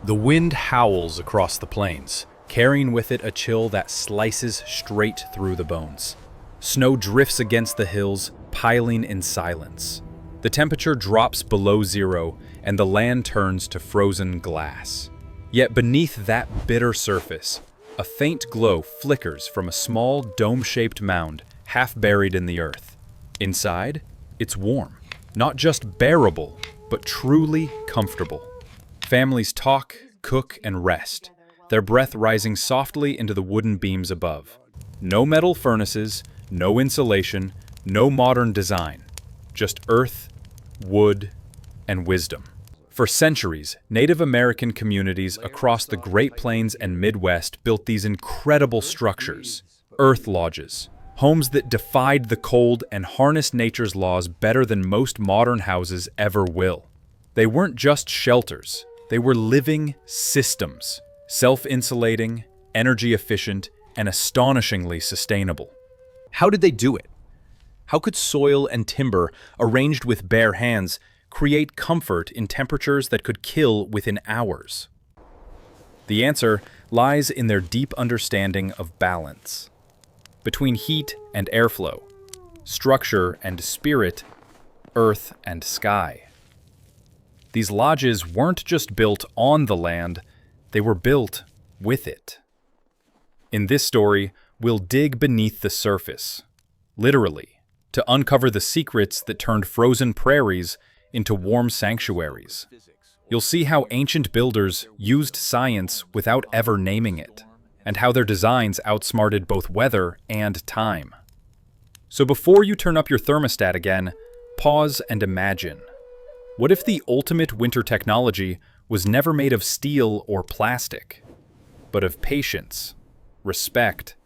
The wind howls across the plains, carrying with it a chill that slices straight through the bones. Snow drifts against the hills, piling in silence. The temperature drops below zero, and the land turns to frozen glass. Yet beneath that bitter surface, a faint glow flickers from a small dome-shaped mound half buried in the earth. Inside, it's warm. Not just bearable, but truly comfortable. Families talk, cook, and rest, their breath rising softly into the wooden beams above. No metal furnaces, no insulation, no modern design. Just earth, wood, and wisdom. For centuries, Native American communities across the Great Plains and Midwest built these incredible structures, earth lodges, homes that defied the cold and harnessed nature's laws better than most modern houses ever will. They weren't just shelters, they were living systems, self-insulating, energy efficient, and astonishingly sustainable. How did they do it? How could soil and timber, arranged with bare hands, create comfort in temperatures that could kill within hours? The answer lies in their deep understanding of balance. Between heat and airflow, structure and spirit, earth and sky. These lodges weren't just built on the land, they were built with it. In this story, we'll dig beneath the surface, literally, to uncover the secrets that turned frozen prairies into warm sanctuaries. You'll see how ancient builders used science without ever naming it, and how their designs outsmarted both weather and time. So before you turn up your thermostat again, pause and imagine. What if the ultimate winter technology was never made of steel or plastic, but of patience, respect,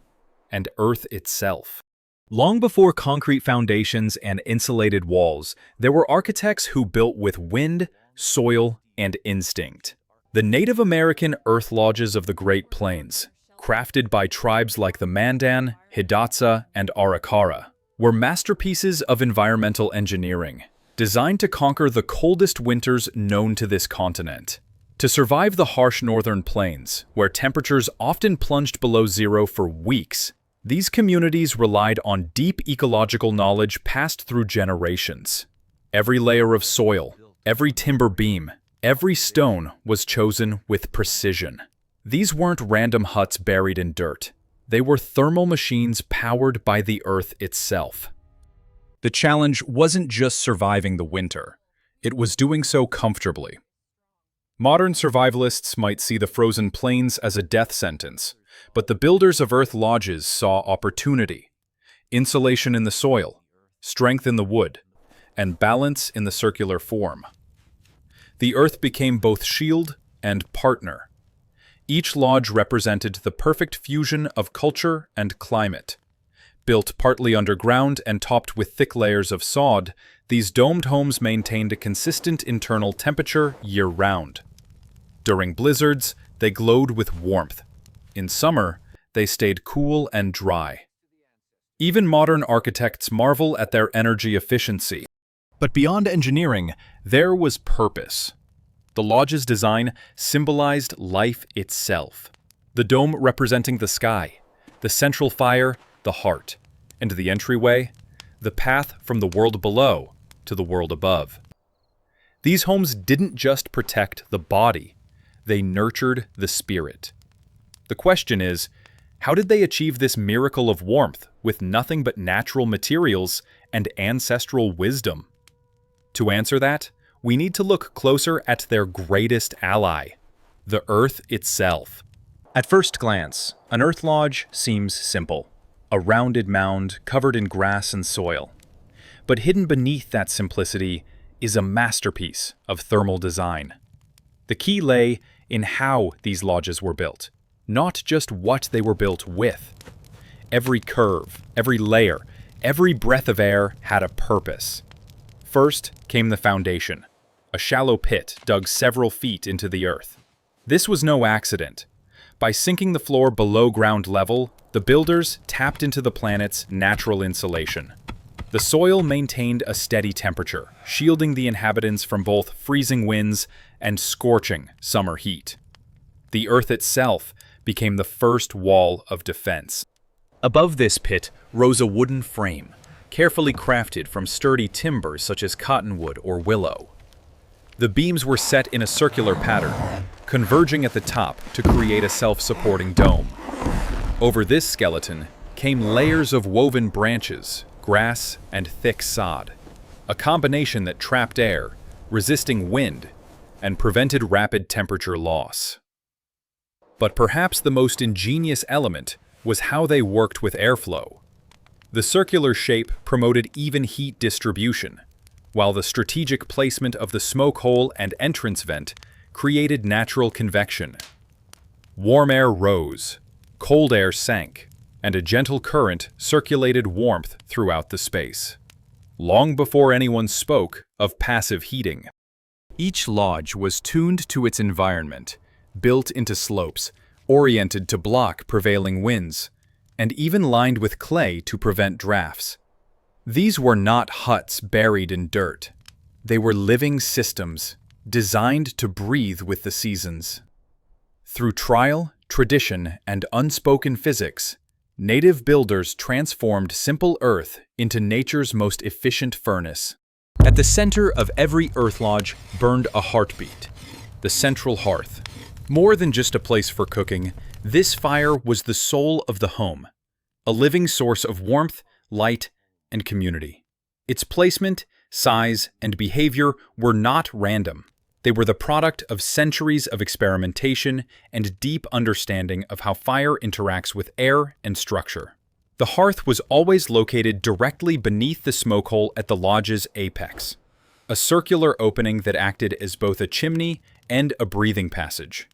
and Earth itself? Long before concrete foundations and insulated walls, there were architects who built with wind, soil, and instinct. The Native American earth lodges of the Great Plains, crafted by tribes like the Mandan, Hidatsa, and Arikara, were masterpieces of environmental engineering, designed to conquer the coldest winters known to this continent. To survive the harsh northern plains, where temperatures often plunged below zero for weeks, these communities relied on deep ecological knowledge passed through generations. Every layer of soil, every timber beam, every stone was chosen with precision. These weren't random huts buried in dirt. They were thermal machines powered by the earth itself. The challenge wasn't just surviving the winter. It was doing so comfortably. Modern survivalists might see the frozen plains as a death sentence, but the builders of earth lodges saw opportunity. Insulation in the soil, strength in the wood, and balance in the circular form. The earth became both shield and partner. Each lodge represented the perfect fusion of culture and climate. Built partly underground and topped with thick layers of sod, these domed homes maintained a consistent internal temperature year-round. During blizzards, they glowed with warmth. In summer, they stayed cool and dry. Even modern architects marvel at their energy efficiency. But beyond engineering, there was purpose. The lodge's design symbolized life itself. The dome representing the sky, the central fire, the heart, and the entryway, the path from the world below to the world above. These homes didn't just protect the body, they nurtured the spirit. The question is, how did they achieve this miracle of warmth with nothing but natural materials and ancestral wisdom? To answer that, we need to look closer at their greatest ally, the earth itself. At first glance, an earth lodge seems simple. A rounded mound covered in grass and soil. But hidden beneath that simplicity is a masterpiece of thermal design. The key lay in how these lodges were built, not just what they were built with. Every curve, every layer, every breath of air had a purpose. First came the foundation, a shallow pit dug several feet into the earth. This was no accident. By sinking the floor below ground level, the builders tapped into the planet's natural insulation. The soil maintained a steady temperature, shielding the inhabitants from both freezing winds and scorching summer heat. The earth itself became the first wall of defense. Above this pit rose a wooden frame, carefully crafted from sturdy timbers such as cottonwood or willow. The beams were set in a circular pattern, converging at the top to create a self-supporting dome. Over this skeleton came layers of woven branches, grass, and thick sod, a combination that trapped air, resisting wind, and prevented rapid temperature loss. But perhaps the most ingenious element was how they worked with airflow. The circular shape promoted even heat distribution, while the strategic placement of the smoke hole and entrance vent created natural convection. Warm air rose, cold air sank, and a gentle current circulated warmth throughout the space. Long before anyone spoke of passive heating. Each lodge was tuned to its environment, built into slopes, oriented to block prevailing winds, and even lined with clay to prevent drafts. These were not huts buried in dirt. They were living systems, designed to breathe with the seasons. Through trial, tradition, and unspoken physics, native builders transformed simple earth into nature's most efficient furnace. At the center of every earth lodge burned a heartbeat, the central hearth. More than just a place for cooking, this fire was the soul of the home, a living source of warmth, light, and community. Its placement, size, and behavior were not random. They were the product of centuries of experimentation and deep understanding of how fire interacts with air and structure. The hearth was always located directly beneath the smoke hole at the lodge's apex, a circular opening that acted as both a chimney and a breathing passage.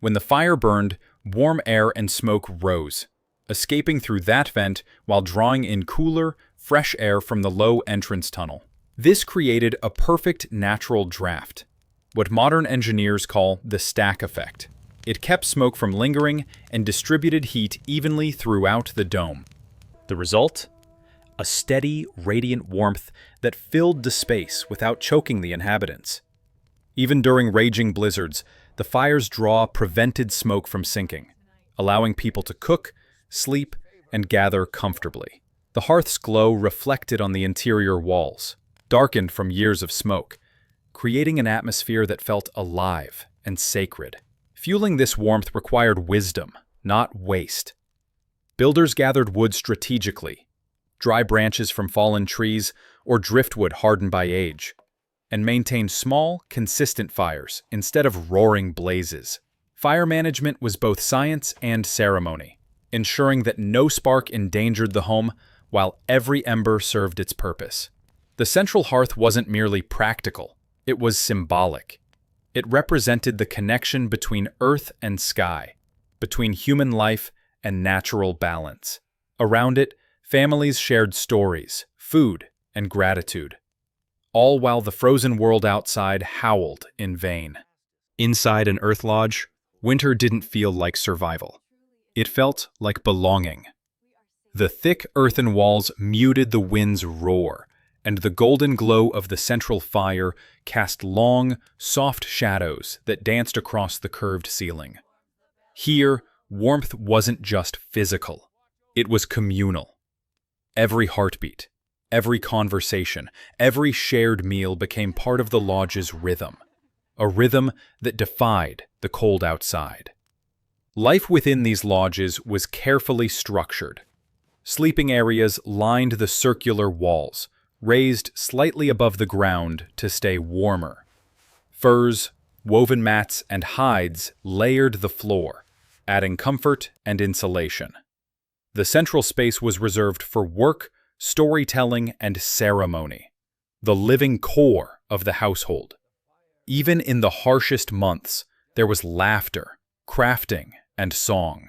When the fire burned, warm air and smoke rose, escaping through that vent while drawing in cooler, fresh air from the low entrance tunnel. This created a perfect natural draft, what modern engineers call the stack effect. It kept smoke from lingering and distributed heat evenly throughout the dome. The result? A steady, radiant warmth that filled the space without choking the inhabitants. Even during raging blizzards, the fire's draw prevented smoke from sinking, allowing people to cook, sleep, and gather comfortably. The hearth's glow reflected on the interior walls, darkened from years of smoke, creating an atmosphere that felt alive and sacred. Fueling this warmth required wisdom, not waste. Builders gathered wood strategically, dry branches from fallen trees or driftwood hardened by age, and maintained small, consistent fires instead of roaring blazes. Fire management was both science and ceremony, ensuring that no spark endangered the home while every ember served its purpose. The central hearth wasn't merely practical, it was symbolic. It represented the connection between earth and sky, between human life and natural balance. Around it, families shared stories, food, and gratitude, all while the frozen world outside howled in vain. Inside an earth lodge, winter didn't feel like survival. It felt like belonging. The thick earthen walls muted the wind's roar, and the golden glow of the central fire cast long, soft shadows that danced across the curved ceiling. Here, warmth wasn't just physical, it was communal. Every heartbeat, every conversation, every shared meal became part of the lodge's rhythm, a rhythm that defied the cold outside. Life within these lodges was carefully structured. Sleeping areas lined the circular walls, raised slightly above the ground to stay warmer. Furs, woven mats, and hides layered the floor, adding comfort and insulation. The central space was reserved for work, storytelling, and ceremony, the living core of the household. Even in the harshest months, there was laughter, crafting, and song.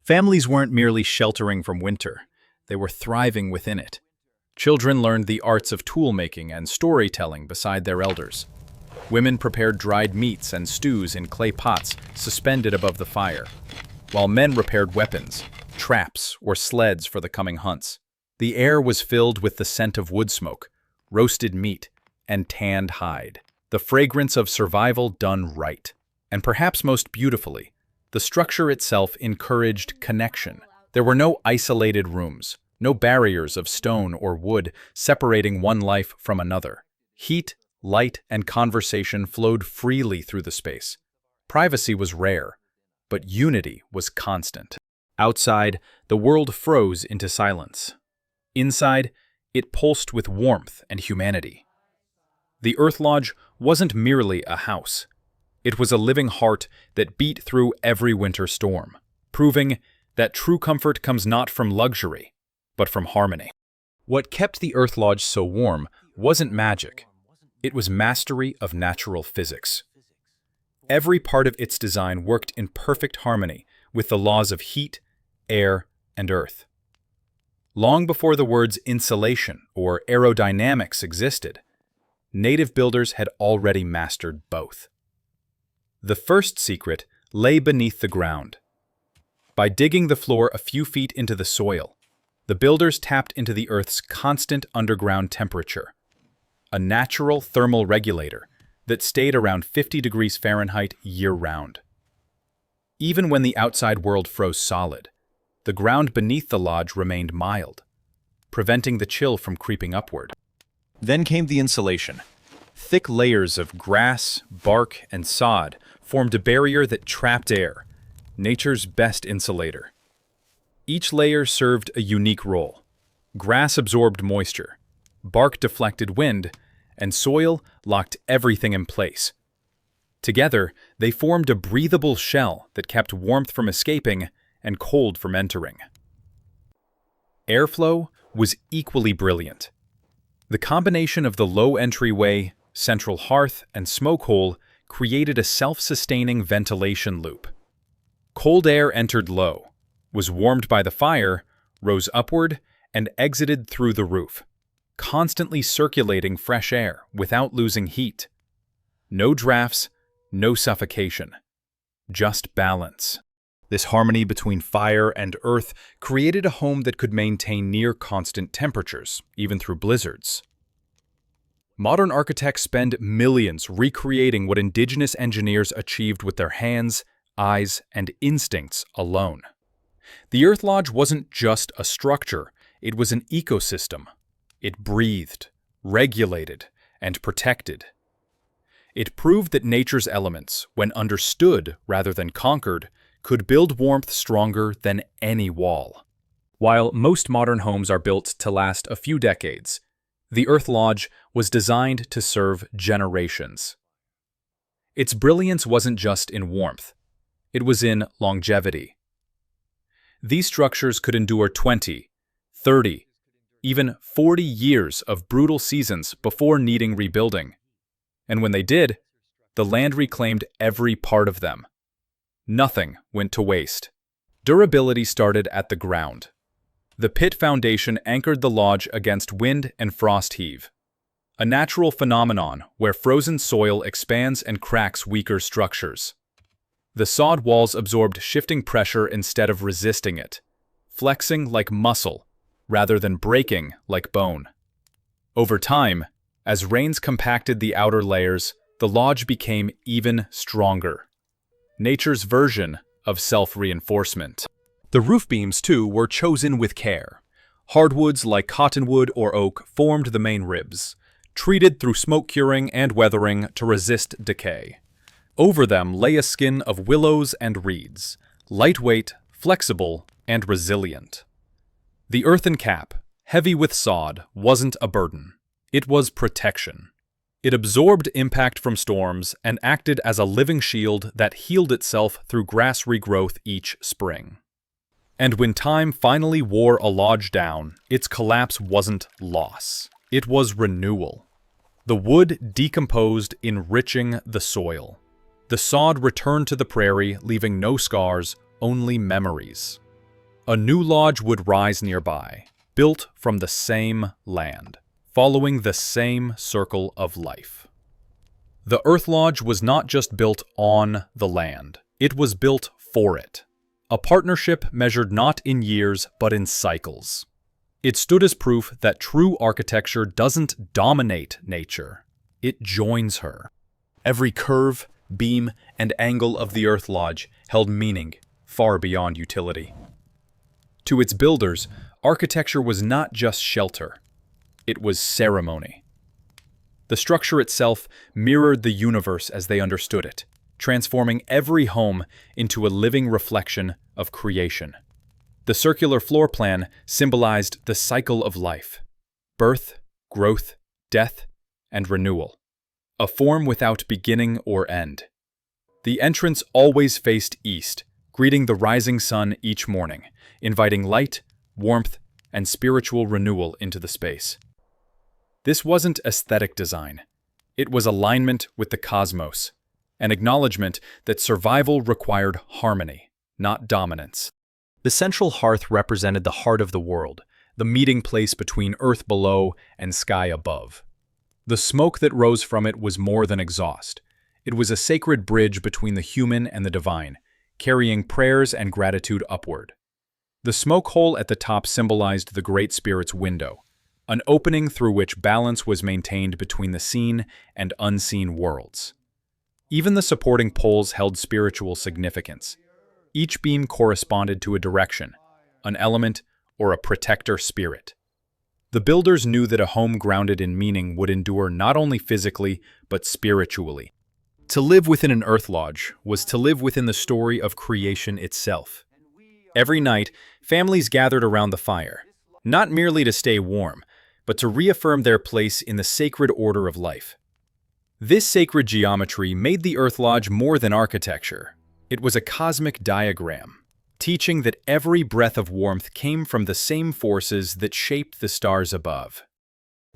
Families weren't merely sheltering from winter, they were thriving within it. Children learned the arts of tool-making and storytelling beside their elders. Women prepared dried meats and stews in clay pots suspended above the fire, while men repaired weapons, traps, or sleds for the coming hunts. The air was filled with the scent of wood smoke, roasted meat, and tanned hide, the fragrance of survival done right. And perhaps most beautifully, The structure itself encouraged connection. There were no isolated rooms, no barriers of stone or wood separating one life from another. Heat, light, and conversation flowed freely through the space. Privacy was rare, but unity was constant. Outside, the world froze into silence. Inside, it pulsed with warmth and humanity. The Earth Lodge wasn't merely a house. It was a living heart that beat through every winter storm, proving that true comfort comes not from luxury, but from harmony. What kept the Earth Lodge so warm wasn't magic. It was mastery of natural physics. Every part of its design worked in perfect harmony with the laws of heat, air, and earth. Long before the words insulation or aerodynamics existed, native builders had already mastered both. The first secret lay beneath the ground. By digging the floor a few feet into the soil, the builders tapped into the Earth's constant underground temperature, a natural thermal regulator that stayed around 50 degrees Fahrenheit year-round. Even when the outside world froze solid, the ground beneath the lodge remained mild, preventing the chill from creeping upward. Then came the insulation. Thick layers of grass, bark, and sod formed a barrier that trapped air, nature's best insulator. Each layer served a unique role. Grass absorbed moisture, bark deflected wind, and soil locked everything in place. Together, they formed a breathable shell that kept warmth from escaping and cold from entering. Airflow was equally brilliant. The combination of the low entryway, central hearth, and smoke hole created a self-sustaining ventilation loop. Cold air entered low, was warmed by the fire, rose upward, and exited through the roof, constantly circulating fresh air without losing heat. No drafts, no suffocation, just balance. This harmony between fire and earth created a home that could maintain near-constant temperatures, even through blizzards. Modern architects spend millions recreating what indigenous engineers achieved with their hands, eyes, and instincts alone. The Earth Lodge wasn't just a structure, it was an ecosystem. It breathed, regulated, and protected. It proved that nature's elements, when understood rather than conquered, could build warmth stronger than any wall. While most modern homes are built to last a few decades, the Earth Lodge was designed to serve generations. Its brilliance wasn't just in warmth, it was in longevity. These structures could endure 20, 30, even 40 years of brutal seasons before needing rebuilding. And when they did, the land reclaimed every part of them. Nothing went to waste. Durability started at the ground. The pit foundation anchored the lodge against wind and frost heave, a natural phenomenon where frozen soil expands and cracks weaker structures. The sod walls absorbed shifting pressure instead of resisting it, flexing like muscle rather than breaking like bone. Over time, as rains compacted the outer layers, the lodge became even stronger. Nature's version of self-reinforcement. The roof beams, too, were chosen with care. Hardwoods like cottonwood or oak formed the main ribs, treated through smoke curing and weathering to resist decay. Over them lay a skin of willows and reeds, lightweight, flexible, and resilient. The earthen cap, heavy with sod, wasn't a burden. It was protection. It absorbed impact from storms and acted as a living shield that healed itself through grass regrowth each spring. And when time finally wore a lodge down, its collapse wasn't loss. It was renewal. The wood decomposed, enriching the soil. The sod returned to the prairie, leaving no scars, only memories. A new lodge would rise nearby, built from the same land, following the same circle of life. The Earth Lodge was not just built on the land, it was built for it. A partnership measured not in years but in cycles. It stood as proof that true architecture doesn't dominate nature, it joins her. Every curve, beam, and angle of the Earth Lodge held meaning far beyond utility. To its builders, architecture was not just shelter, it was ceremony. The structure itself mirrored the universe as they understood it, transforming every home into a living reflection of creation. The circular floor plan symbolized the cycle of life: birth, growth, death, and renewal, a form without beginning or end. The entrance always faced east, greeting the rising sun each morning, inviting light, warmth, and spiritual renewal into the space. This wasn't aesthetic design. It was alignment with the cosmos, an acknowledgement that survival required harmony, not dominance. The central hearth represented the heart of the world, the meeting place between earth below and sky above. The smoke that rose from it was more than exhaust. It was a sacred bridge between the human and the divine, carrying prayers and gratitude upward. The smoke hole at the top symbolized the Great Spirit's window, an opening through which balance was maintained between the seen and unseen worlds. Even the supporting poles held spiritual significance. Each beam corresponded to a direction, an element, or a protector spirit. The builders knew that a home grounded in meaning would endure not only physically, but spiritually. To live within an earth lodge was to live within the story of creation itself. Every night, families gathered around the fire, not merely to stay warm, but to reaffirm their place in the sacred order of life. This sacred geometry made the earth lodge more than architecture. It was a cosmic diagram, teaching that every breath of warmth came from the same forces that shaped the stars above.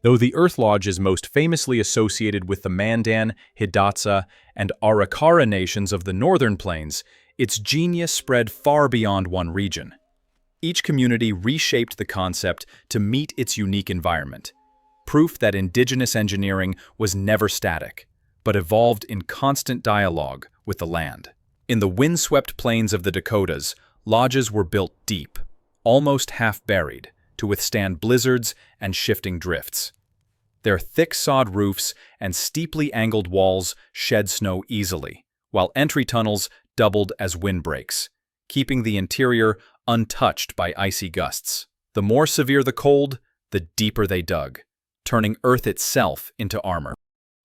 Though the Earth Lodge is most famously associated with the Mandan, Hidatsa, and Arikara nations of the northern plains, its genius spread far beyond one region. Each community reshaped the concept to meet its unique environment, proof that indigenous engineering was never static, but evolved in constant dialogue with the land. In the windswept plains of the Dakotas, lodges were built deep, almost half-buried, to withstand blizzards and shifting drifts. Their thick sod roofs and steeply angled walls shed snow easily, while entry tunnels doubled as windbreaks, keeping the interior untouched by icy gusts. The more severe the cold, the deeper they dug, turning Earth itself into armor.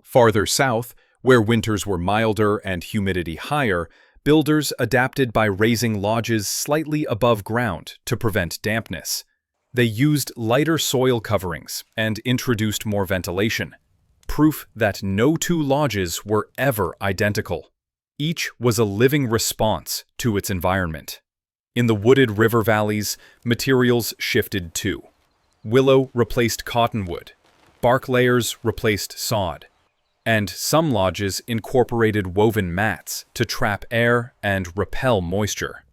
Farther south, where winters were milder and humidity higher, builders adapted by raising lodges slightly above ground to prevent dampness. They used lighter soil coverings and introduced more ventilation, proof that no two lodges were ever identical. Each was a living response to its environment. In the wooded river valleys, materials shifted too. Willow replaced cottonwood, bark layers replaced sod, and some lodges incorporated woven mats to trap air and repel moisture.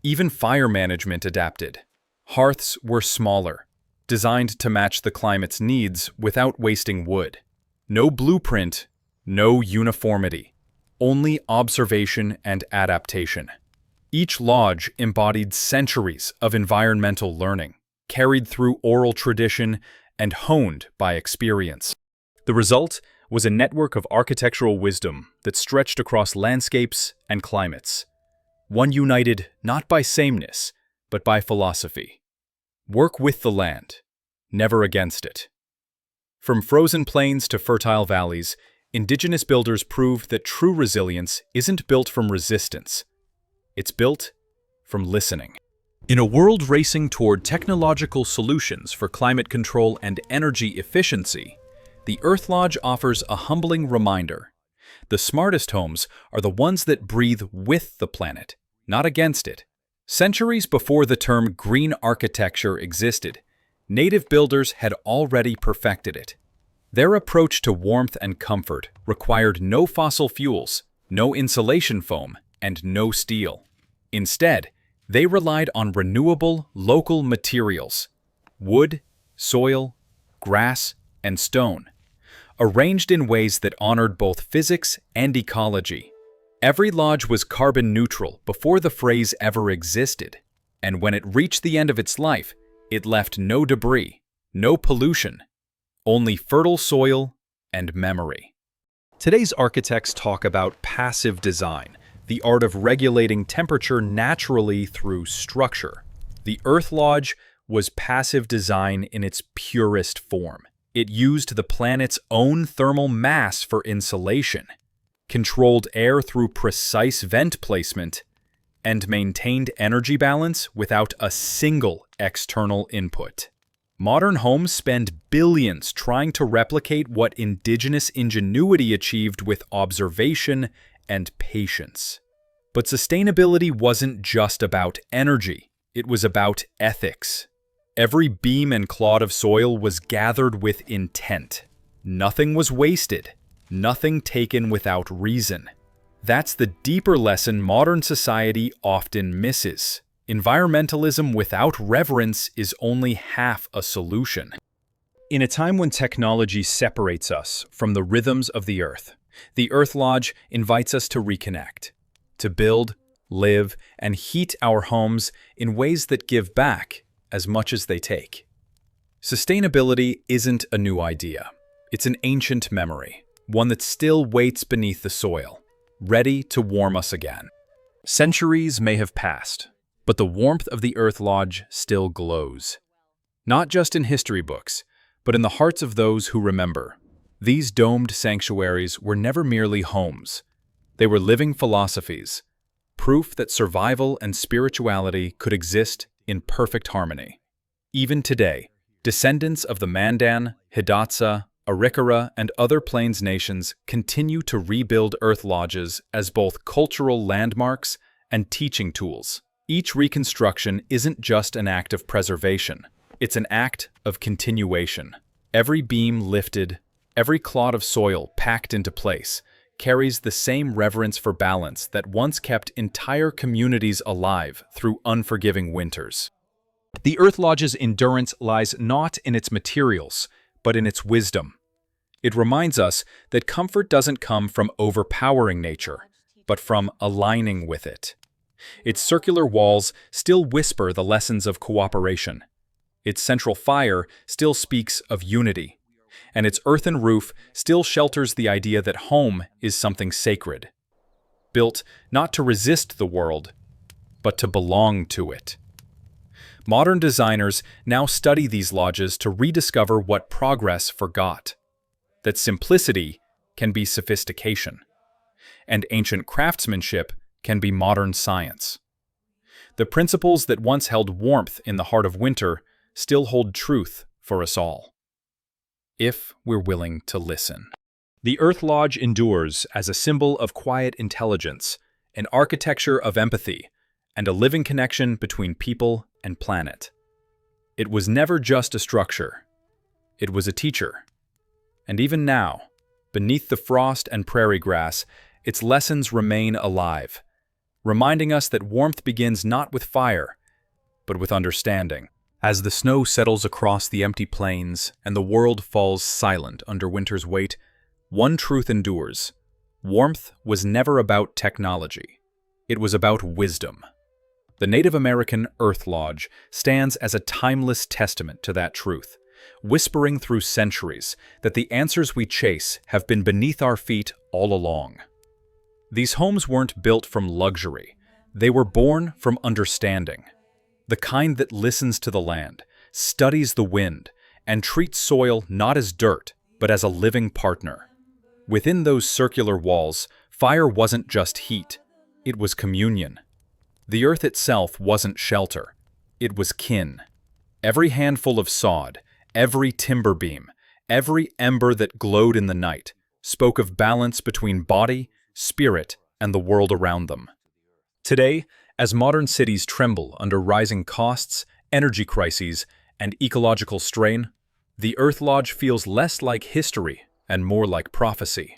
Even fire management adapted. Hearths were smaller, designed to match the climate's needs without wasting wood. No blueprint, no uniformity, only observation and adaptation. Each lodge embodied centuries of environmental learning, carried through oral tradition and honed by experience. The result was a network of architectural wisdom that stretched across landscapes and climates. One united not by sameness, but by philosophy. Work with the land, never against it. From frozen plains to fertile valleys, indigenous builders proved that true resilience isn't built from resistance. It's built from listening. In a world racing toward technological solutions for climate control and energy efficiency, the Earth Lodge offers a humbling reminder. The smartest homes are the ones that breathe with the planet, not against it. Centuries before the term green architecture existed, native builders had already perfected it. Their approach to warmth and comfort required no fossil fuels, no insulation foam, and no steel. Instead, they relied on renewable, local materials: wood, soil, grass, and stone, arranged in ways that honored both physics and ecology. Every lodge was carbon neutral before the phrase ever existed, and when it reached the end of its life, it left no debris, no pollution, only fertile soil and memory. Today's architects talk about passive design, the art of regulating temperature naturally through structure. The Earth Lodge was passive design in its purest form. It used the planet's own thermal mass for insulation, controlled air through precise vent placement, and maintained energy balance without a single external input. Modern homes spend billions trying to replicate what indigenous ingenuity achieved with observation and patience. But sustainability wasn't just about energy, it was about ethics. Every beam and clod of soil was gathered with intent. Nothing was wasted, nothing taken without reason. That's the deeper lesson modern society often misses. Environmentalism without reverence is only half a solution. In a time when technology separates us from the rhythms of the Earth Lodge invites us to reconnect, to build, live, and heat our homes in ways that give back as much as they take. Sustainability isn't a new idea. It's an ancient memory, one that still waits beneath the soil, ready to warm us again. Centuries may have passed, but the warmth of the Earth Lodge still glows. Not just in history books, but in the hearts of those who remember. These domed sanctuaries were never merely homes. They were living philosophies, proof that survival and spirituality could exist in perfect harmony. Even today, descendants of the Mandan, Hidatsa, Arikara, and other Plains nations continue to rebuild Earth Lodges as both cultural landmarks and teaching tools. Each reconstruction isn't just an act of preservation, it's an act of continuation. Every beam lifted, every clod of soil packed into place, carries the same reverence for balance that once kept entire communities alive through unforgiving winters. The Earth Lodge's endurance lies not in its materials, but in its wisdom. It reminds us that comfort doesn't come from overpowering nature, but from aligning with it. Its circular walls still whisper the lessons of cooperation. Its central fire still speaks of unity. And its earthen roof still shelters the idea that home is something sacred, built not to resist the world, but to belong to it. Modern designers now study these lodges to rediscover what progress forgot, that simplicity can be sophistication, and ancient craftsmanship can be modern science. The principles that once held warmth in the heart of winter still hold truth for us all, if we're willing to listen. The Earth Lodge endures as a symbol of quiet intelligence, an architecture of empathy, and a living connection between people and planet. It was never just a structure. It was a teacher. And even now, beneath the frost and prairie grass, its lessons remain alive, reminding us that warmth begins not with fire, but with understanding. As the snow settles across the empty plains and the world falls silent under winter's weight, one truth endures. Warmth was never about technology. It was about wisdom. The Native American Earth Lodge stands as a timeless testament to that truth, whispering through centuries that the answers we chase have been beneath our feet all along. These homes weren't built from luxury. They were born from understanding. The kind that listens to the land, studies the wind, and treats soil not as dirt, but as a living partner. Within those circular walls, fire wasn't just heat, it was communion. The earth itself wasn't shelter, it was kin. Every handful of sod, every timber beam, every ember that glowed in the night, spoke of balance between body, spirit, and the world around them. Today, as modern cities tremble under rising costs, energy crises, and ecological strain, the Earth Lodge feels less like history and more like prophecy.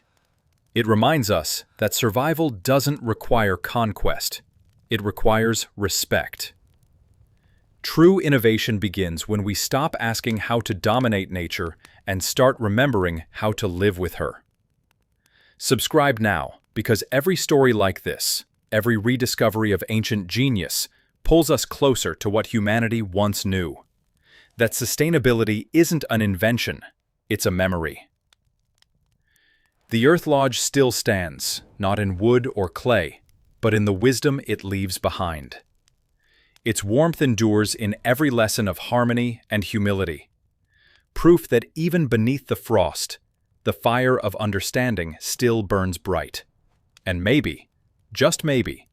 It reminds us that survival doesn't require conquest. It requires respect. True innovation begins when we stop asking how to dominate nature and start remembering how to live with her. Subscribe now, because every story like this, every rediscovery of ancient genius, pulls us closer to what humanity once knew. That sustainability isn't an invention, it's a memory. The Earth Lodge still stands, not in wood or clay, but in the wisdom it leaves behind. Its warmth endures in every lesson of harmony and humility, proof that even beneath the frost, the fire of understanding still burns bright. And maybe, just maybe,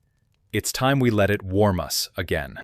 it's time we let it warm us again.